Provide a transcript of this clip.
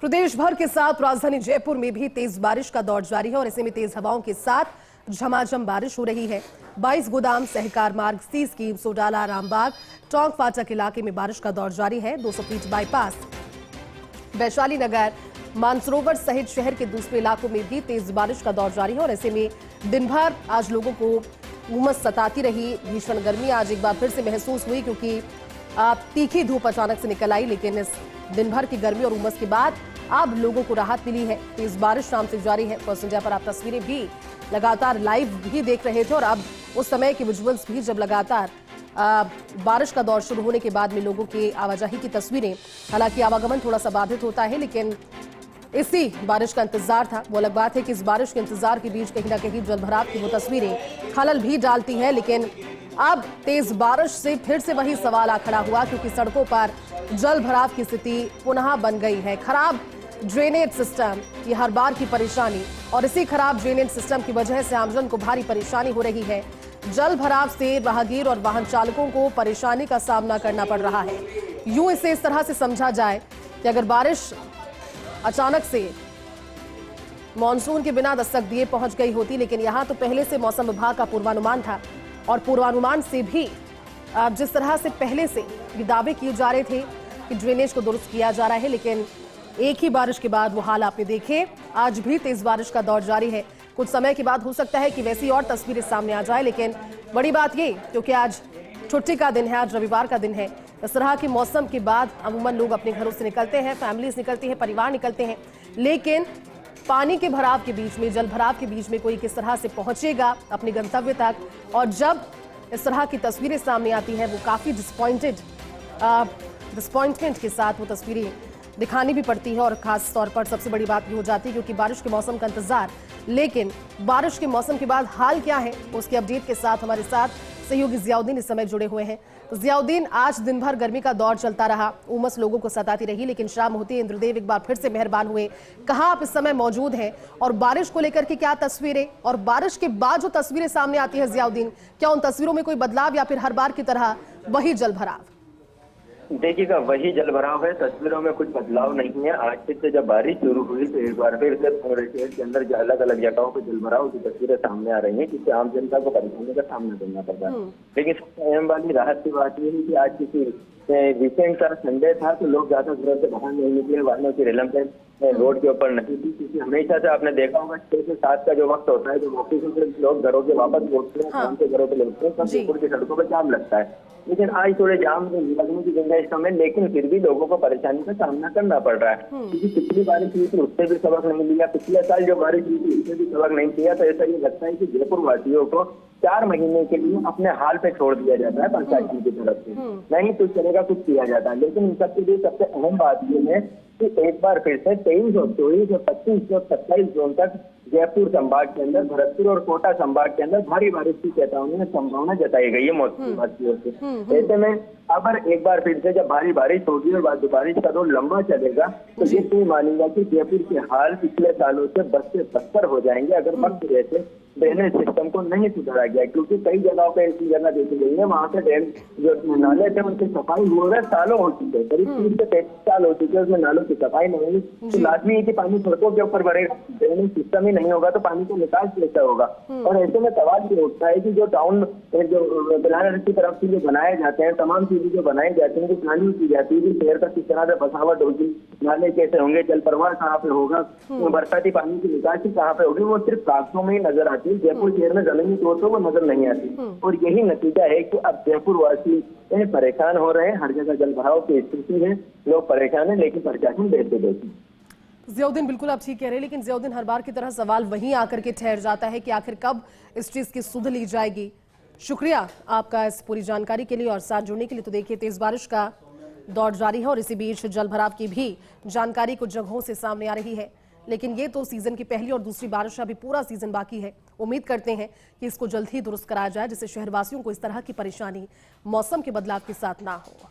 प्रदेश भर के साथ राजधानी जयपुर में भी तेज बारिश का दौर जारी है और ऐसे में तेज हवाओं के साथ झमाझम बारिश हो रही है। 22 गोदाम, सहकार मार्ग, सी स्कीम, सोडाला, रामबाग, टोंक फाटक इलाके में बारिश का दौर जारी है। 200 फीट बाईपास, वैशाली नगर, मानसरोवर सहित शहर के दूसरे इलाकों में भी तेज बारिश का दौर जारी है और ऐसे में दिन भर आज लोगों को उमस सताती रही। भीषण गर्मी आज एक बार फिर से महसूस हुई क्योंकि तीखी धूप अचानक से निकल आई, लेकिन इस दिन भर की गर्मी और उमस के बाद अब लोगों को राहत मिली है। तेज बारिश शाम से जारी है। फर्स्ट इंडिया पर आप तस्वीरें भी लगातार लाइव भी देख रहे थे और अब उस समय के विजुअल्स भी, जब लगातार बारिश का दौर शुरू होने के बाद में लोगों की आवाजाही की तस्वीरें। हालांकि आवागमन थोड़ा सा बाधित होता है, लेकिन इसी बारिश का इंतजार था। वो अलग बात है कि इस बारिश के इंतजार के बीच कहीं ना कहीं जलभराव की वो तस्वीरें खलल भी डालती है। लेकिन अब तेज बारिश से फिर से वही सवाल आ खड़ा हुआ क्योंकि सड़कों पर जलभराव की स्थिति पुनः बन गई है। खराब ड्रेनेज सिस्टम, ये हर बार की परेशानी, और इसी खराब ड्रेनेज सिस्टम की वजह से आमजन को भारी परेशानी हो रही है। जल भराव से राहगीर और वाहन चालकों को परेशानी का सामना करना पड़ रहा है। यूं इसे इस तरह से समझा जाए कि अगर बारिश अचानक से मानसून के बिना दस्तक दिए पहुंच गई होती, लेकिन यहां तो पहले से मौसम विभाग का पूर्वानुमान था और पूर्वानुमान से भी जिस तरह से पहले से ये दावे किए जा रहे थे कि ड्रेनेज को दुरुस्त किया जा रहा है, लेकिन एक ही बारिश के बाद वो हाल आपने देखे। आज भी तेज बारिश का दौर जारी है। कुछ समय के बाद हो सकता है कि वैसी और तस्वीरें सामने आ जाए, लेकिन बड़ी बात ये, क्योंकि आज छुट्टी का दिन है, आज रविवार का दिन है, इस तरह के मौसम के बाद अमूमन लोग अपने घरों से निकलते हैं, फैमिलीज निकलती है, परिवार निकलते हैं, लेकिन पानी के भराव के बीच में, जल भराव के बीच में कोई किस तरह से पहुंचेगा अपने गंतव्य तक। और जब इस तरह की तस्वीरें सामने आती है, वो काफी डिसपॉइंटमेंट के साथ वो तस्वीरें दिखानी भी पड़ती है। और खास तौर पर सबसे बड़ी बात ये हो जाती है क्योंकि बारिश के मौसम का इंतजार, लेकिन बारिश के मौसम के बाद हाल क्या है उसके अपडेट के साथ हमारे साथ सहयोगी जियाउद्दीन इस समय जुड़े हुए हैं। तो जियाउद्दीन, आज दिन भर गर्मी का दौर चलता रहा, उमस लोगों को सताती रही, लेकिन शाम होती है इंद्रदेव एक बार फिर से मेहरबान हुए। कहाँ आप इस समय मौजूद हैं और बारिश को लेकर के क्या तस्वीरें, और बारिश के बाद जो तस्वीरें सामने आती है जियाउद्दीन, क्या उन तस्वीरों में कोई बदलाव या फिर हर बार की तरह वही जलभराव? देखिएगा, वही जलभराव है, तस्वीरों में कुछ बदलाव नहीं है। आज फिर से जब बारिश शुरू हुई तो एक बार फिर से पूरे शहर के अंदर जो अलग अलग जगहों पर जलभराव की तस्वीरें सामने आ रही हैं, जिससे आम जनता को परेशानी का सामना करना पड़ रहा है। लेकिन सबसे अहम वाली राहत की बात यह है कि आज किसी वीकेंड का संडे था तो लोग ज्यादा घर से बाहर नहीं निकले, वाहनों की रेलम रोड के ऊपर नहीं थी, क्योंकि हमेशा से आपने देखा होगा 6 से 7 का जो वक्त होता है, जब ऑफिस से लोग घरों के वापस लौटते हैं, काम से घरों पर लौटते हैं, तब जयपुर की सड़कों पर जाम लगता है। लेकिन आज थोड़े जाम लगने की गुंजाइश कम है, लेकिन फिर भी लोगों को परेशानी का सामना करना पड़ रहा है। क्योंकि पिछली बारिश हुई थी उससे भी सबक नहीं लिया, पिछले साल जो बारिश हुई थी उससे भी सबक नहीं किया, तो ऐसा ये लगता है कि जयपुर वासियों को 4 महीने के लिए अपने हाल पे छोड़ दिया जाता है पंचायत की तरफ से, नहीं कुछ चलेगा, कुछ किया जाता है। लेकिन इन सबके लिए सबसे अहम बात यह है कि एक बार फिर से 23 और 24 और 25 और 27 जून तक जयपुर संभाग के अंदर, भरतपुर और कोटा संभाग के अंदर भारी बारिश की चेतावनी में संभावना जताई गई है मौसम विभाग की ओर से। ऐसे में अगर एक बार फिर से जब भारी बारिश होगी और बारिश का दौर लंबा चलेगा तो ये नहीं मानेगा कि जयपुर के हाल पिछले सालों से 10 से 70 हो जाएंगे अगर वक्त रहते ड्रेनेज सिस्टम को नहीं सुधारा गया। क्योंकि कई जगहों पर ऐसी जगह देखी गई है, वहां से ड्रेन जो नाले थे उनकी सफाई हो रहे सालों हो चुके हैं, करीब 30 से 35 साल हो चुके हैं, उसमें नालों की सफाई नहीं हुई। तो लाजमी है कि पानी सड़कों के ऊपर भरेगा, ड्रेनेज सिस्टम ही नहीं होगा तो पानी का निकास कैसा होगा। और ऐसे में सवाल ये उठता है कि जो टाउन जो बिलानगर की तरफ से जो बनाए जाते हैं, तमाम चीजें जो बनाई जाती हैं, जो प्लानिंग की जाती है, शहर का किस तरह से बसावट होगी, नाले कैसे होंगे, जल प्रवाह कहाँ पे होगा, बरसाती पानी की निकासी कहाँ पे होगी, वो सिर्फ कागजों में ही नजर आती है। जयपुर शहर में जमीनी तौर पर वो नजर नहीं आती। और यही नतीजा है कि अब जयपुर वासी परेशान हो रहे हैं, हर जगह जल भराव की स्थिति है, लोग परेशान है, लेकिन प्रशासन देखते देखते। जियाउद्दीन, बिल्कुल आप ठीक कह रहे हैं, लेकिन जियाउद्दीन हर बार की तरह सवाल वहीं आकर के ठहर जाता है कि आखिर कब इस चीज की सुध ली जाएगी। शुक्रिया आपका इस पूरी जानकारी के लिए और साथ जुड़ने के लिए। तो देखिए, तेज बारिश का दौर जारी है और इसी बीच जल भराव की भी जानकारी कुछ जगहों से सामने आ रही है, लेकिन ये तो सीजन की पहली और दूसरी बारिश, अभी पूरा सीजन बाकी है। उम्मीद करते हैं कि इसको जल्द ही दुरुस्त कराया जाए, जिससे शहरवासियों को इस तरह की परेशानी मौसम के बदलाव के साथ ना हो।